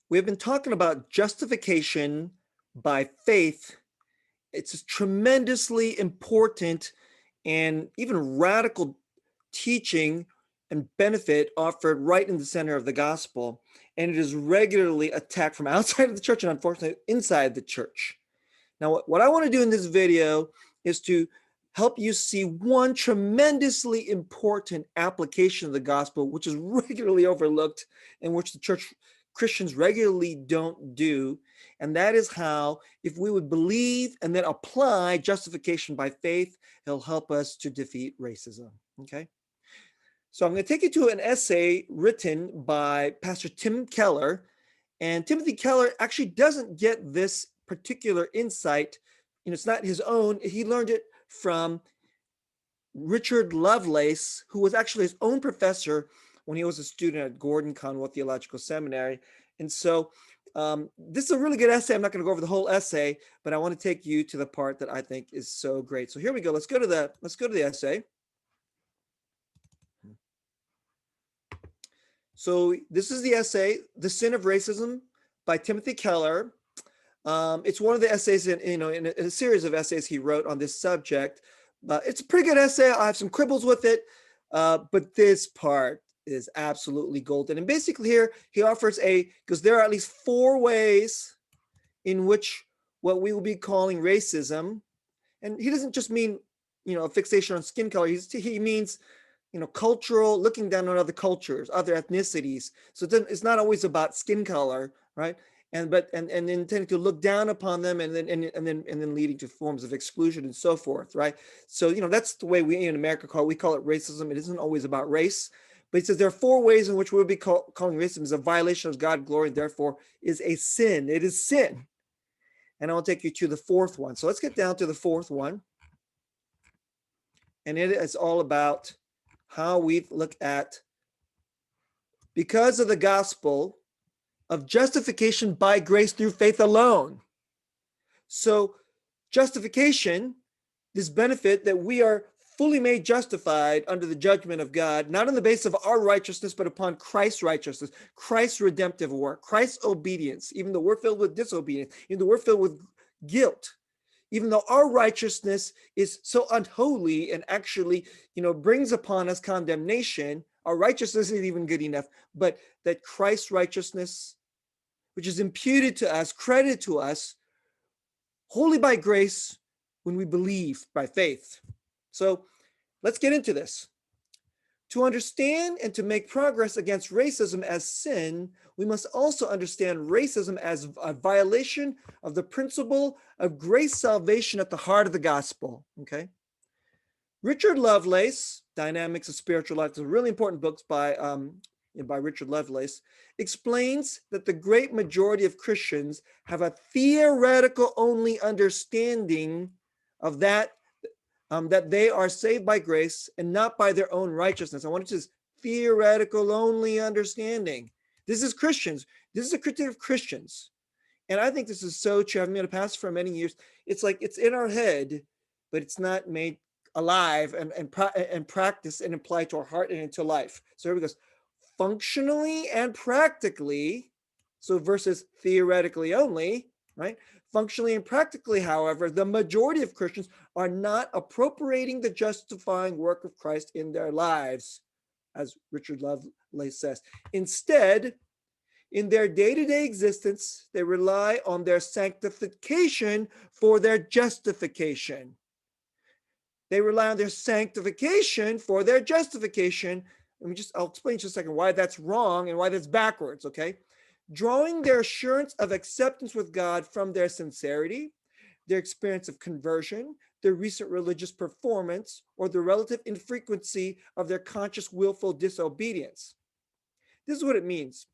We've been talking about justification by faith. It's a tremendously important and even radical teaching and benefit offered right in the center of the gospel. And it is regularly attacked from outside of the church and unfortunately inside the church. Now, what I want to do in this video is to help you see one tremendously important application of the gospel, which is regularly overlooked and which the church Christians regularly don't do. And that is how, if we would believe and then apply justification by faith, it'll help us to defeat racism. Okay. So I'm going to take you to an essay written by Pastor Tim Keller. And Timothy Keller actually doesn't get this particular insight. It's not his own. He learned it from Richard Lovelace, who was actually his own professor when he was a student at Gordon Conwell Theological Seminary. And so this is a really good essay. I'm not going to go over the whole essay, but I want to take you to the part that I think is so great. So here we go. Let's go to the essay. So this is the essay, The Sin of Racism by Timothy Keller. It's one of the essays in a series of essays he wrote on this subject. It's a pretty good essay. I have some quibbles with it, but this part is absolutely golden. And basically here he offers because there are at least 4 ways in which what we will be calling racism, and he doesn't just mean, a fixation on skin color. He means, cultural, looking down on other cultures, other ethnicities. So it's not always about skin color, right? And intending to look down upon them, and then leading to forms of exclusion and so forth, right? So that's the way we in America call it racism. It isn't always about race, but he says there are 4 ways in which we'll be calling racism is a violation of God's glory, and therefore is a sin. It is sin, and I'll take you to the 4th one. So let's get down to the 4th one, and it is all about how we look at, because of the gospel of justification by grace through faith alone. So justification, this benefit that we are fully made justified under the judgment of God, not on the basis of our righteousness, but upon Christ's righteousness, Christ's redemptive work, Christ's obedience, even though we're filled with disobedience, even though we're filled with guilt, even though our righteousness is so unholy and actually, brings upon us condemnation. Our righteousness isn't even good enough, but that Christ's righteousness, which is imputed to us, credited to us, wholly by grace when we believe by faith. So let's get into this. To understand and to make progress against racism as sin, we must also understand racism as a violation of the principle of grace salvation at the heart of the gospel. Okay. Richard Lovelace, Dynamics of Spiritual Life, is a really important book by Richard Lovelace, explains that the great majority of Christians have a theoretical only understanding of that they are saved by grace and not by their own righteousness. I want to say theoretical only understanding. This is Christians. This is a critique of Christians. And I think this is so true. I've been a pastor for many years. It's like it's in our head, but it's not made alive and practiced and applied to our heart and into life. So here we go. Functionally and practically, so versus theoretically only, right? Functionally and practically, however, the majority of Christians are not appropriating the justifying work of Christ in their lives, as Richard Lovelace says. Instead, in their day-to-day existence, they rely on their sanctification for their justification. They rely on their sanctification for their justification. I'll explain in just a second why that's wrong and why that's backwards, okay? Drawing their assurance of acceptance with God from their sincerity, their experience of conversion, their recent religious performance, or the relative infrequency of their conscious willful disobedience. This is what it means.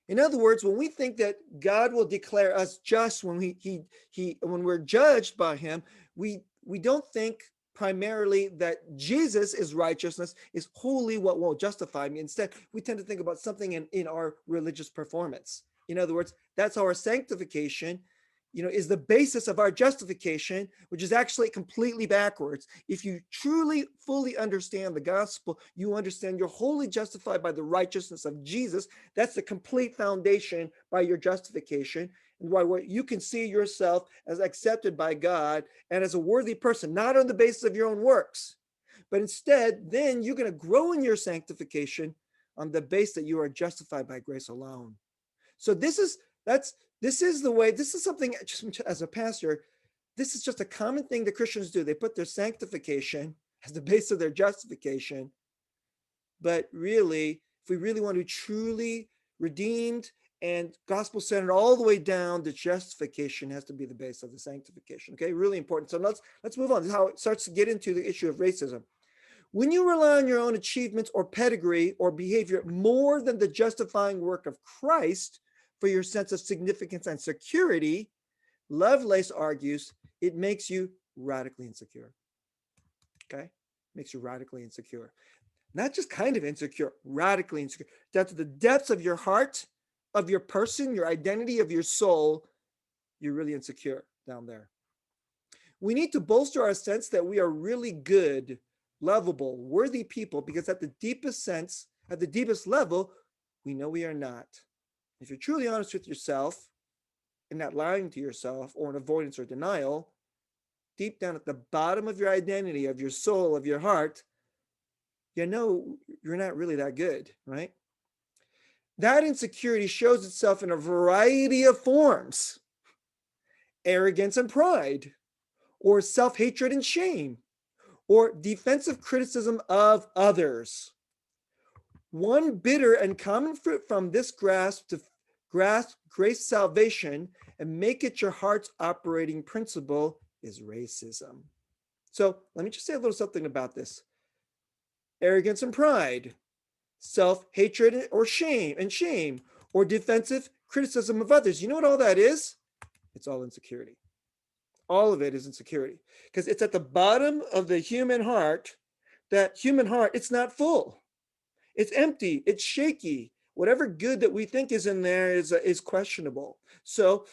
In other words, when we think that God will declare us just when when we're judged by him, we don't think primarily that Jesus is righteousness, is wholly what will justify me. Instead, we tend to think about something in our religious performance. In other words, that's our sanctification is the basis of our justification, which is actually completely backwards. If you truly, fully understand the gospel, you understand you're wholly justified by the righteousness of Jesus. That's the complete foundation by your justification, and why you can see yourself as accepted by God and as a worthy person, not on the basis of your own works, but instead, then you're going to grow in your sanctification on the basis that you are justified by grace alone. So this is the way. This is something, just as a pastor, this is just a common thing that Christians do. They put their sanctification as the base of their justification. But really, if we really want to be truly redeemed and gospel-centered all the way down, the justification has to be the base of the sanctification. Okay, really important. So let's move on. This is how it starts to get into the issue of racism. When you rely on your own achievements or pedigree or behavior more than the justifying work of Christ for your sense of significance and security, Lovelace argues it makes you radically insecure. Okay? Makes you radically insecure. Not just kind of insecure, radically insecure. Down to the depths of your heart, of your person, your identity, of your soul, you're really insecure down there. We need to bolster our sense that we are really good, lovable, worthy people, because at the deepest sense, at the deepest level, we know we are not. If you're truly honest with yourself and not lying to yourself or in avoidance or denial, deep down at the bottom of your identity, of your soul, of your heart, you know you're not really that good, right? That insecurity shows itself in a variety of forms: arrogance and pride, or self-hatred and shame, or defensive criticism of others. One bitter and common fruit from this grasp to grasp grace salvation and make it your heart's operating principle is racism. So let me just say a little something about this. Arrogance and pride, self-hatred or shame, or defensive criticism of others. You know what all that is? It's all insecurity. All of it is insecurity, because it's at the bottom of the human heart. That human heart, it's not full. It's empty. It's shaky. Whatever good that we think is in there is questionable. So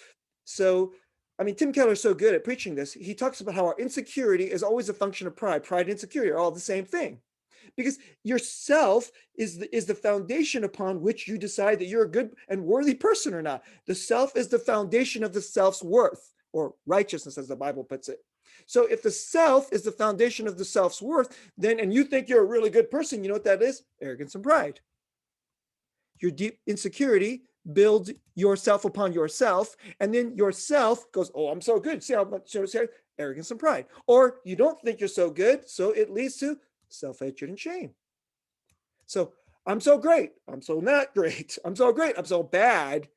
I mean, Tim Keller is so good at preaching this. He talks about how our insecurity is always a function of pride. Pride and insecurity are all the same thing, because yourself is the foundation upon which you decide that you're a good and worthy person or not. The self is the foundation of the self's worth, or righteousness, as the Bible puts it. So if the self is the foundation of the self's worth, then, and you think you're a really good person, you know what that is? Arrogance and pride. Your deep insecurity builds yourself upon yourself, and then yourself goes, oh, I'm so good. See how much arrogance and pride. Or you don't think you're so good, so it leads to self-hatred and shame. So I'm so great. I'm so not great. I'm so great. I'm so bad.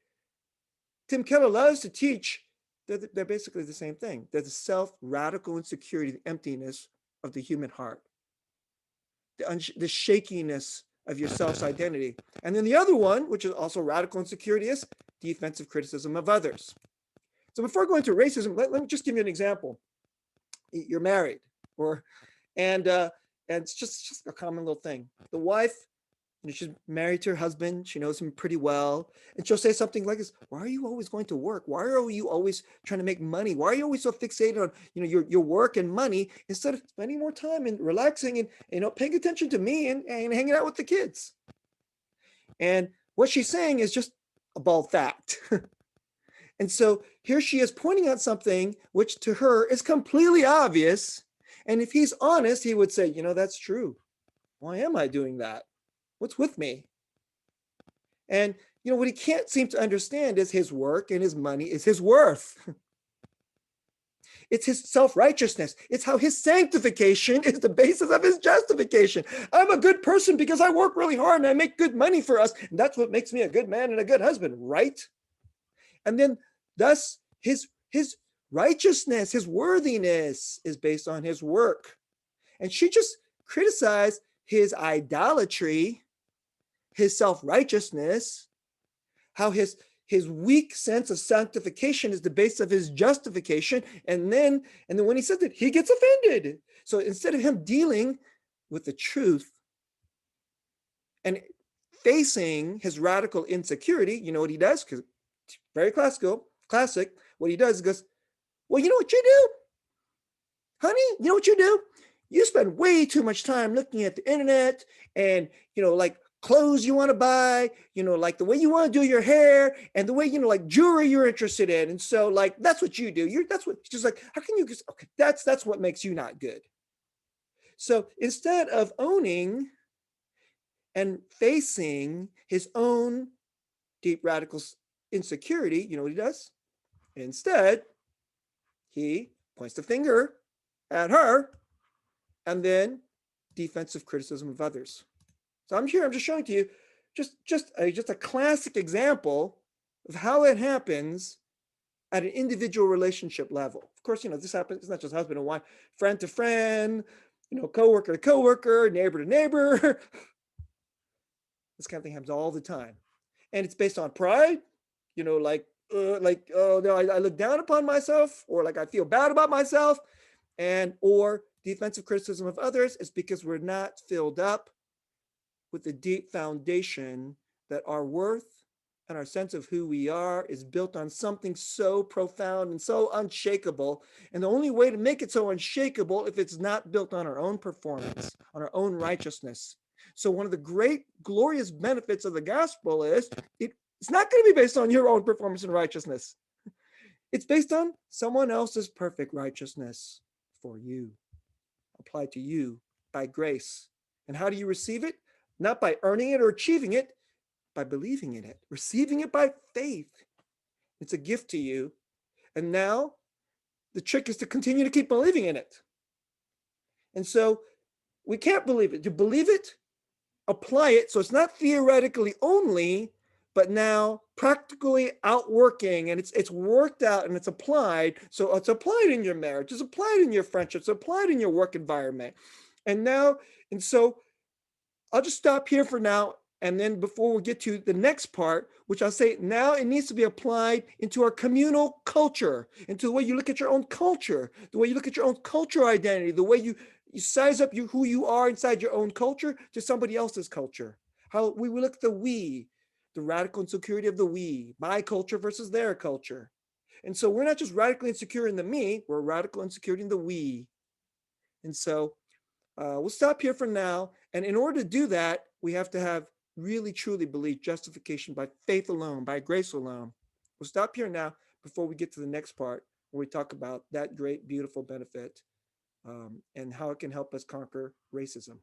Tim Keller loves to teach that they're basically the same thing. They're the self-radical insecurity, the emptiness of the human heart, the shakiness of your self's identity. And then the other one, which is also radical insecurity, is defensive criticism of others. So before going to racism, let me just give you an example. You're married, and it's just a common little thing. The wife, she's married to her husband. She knows him pretty well. And she'll say something like this: why are you always going to work? Why are you always trying to make money? Why are you always so fixated on, your work and money, instead of spending more time and relaxing and, paying attention to me and hanging out with the kids? And what she's saying is just a bald fact. And so here she is pointing out something which to her is completely obvious. And if he's honest, he would say, that's true. Why am I doing that? What's with me? And what he can't seem to understand is his work and his money is his worth. It's his self-righteousness. It's how his sanctification is the basis of his justification. I'm a good person because I work really hard and I make good money for us. And that's what makes me a good man and a good husband, right? And then thus his righteousness, his worthiness is based on his work. And she just criticized his idolatry, his self-righteousness, how his weak sense of sanctification is the base of his justification. And then when he said that, he gets offended. So instead of him dealing with the truth and facing his radical insecurity, you know what he does? Because very classic. what he does is goes, well, you know what you do, honey? You know what you do? You spend way too much time looking at the internet and, like clothes you want to buy, like the way you want to do your hair and the way, like jewelry you're interested in. And so like, that's what you do. That's what, just like, how can you just, okay, that's what makes you not good. So instead of owning and facing his own deep radical insecurity, you know what he does? Instead, he points the finger at her and then defensive criticism of others. So I'm just showing to you just a classic example of how it happens at an individual relationship level. Of course, this happens, it's not just husband and wife, friend to friend, coworker to coworker, neighbor to neighbor. This kind of thing happens all the time. And it's based on pride, oh no, I look down upon myself, or like I feel bad about myself, or defensive criticism of others is because we're not filled up with the deep foundation that our worth and our sense of who we are is built on something so profound and so unshakable. And the only way to make it so unshakable if it's not built on our own performance, on our own righteousness. So one of the great glorious benefits of the gospel is it's not going to be based on your own performance and righteousness. It's based on someone else's perfect righteousness for you, applied to you by grace. And how do you receive it? Not by earning it or achieving it, by believing in it, receiving it by faith. It's a gift to you. And now the trick is to continue to keep believing in it. And so we can't believe it. To believe it, apply it. So it's not theoretically only, but now practically outworking, and it's worked out and it's applied. So it's applied in your marriage, it's applied in your friendships, it's applied in your work environment. And so I'll just stop here for now. And then before we get to the next part, which I'll say now it needs to be applied into our communal culture, into the way you look at your own culture, the way you look at your own cultural identity, the way you size up who you are inside your own culture to somebody else's culture. How we look at the radical insecurity of the we, my culture versus their culture. And so we're not just radically insecure in the me, we're radical insecurity in the we. And so we'll stop here for now. And in order to do that, we have to have really truly believe justification by faith alone, by grace alone. We'll stop here now before we get to the next part where we talk about that great, beautiful benefit and how it can help us conquer racism.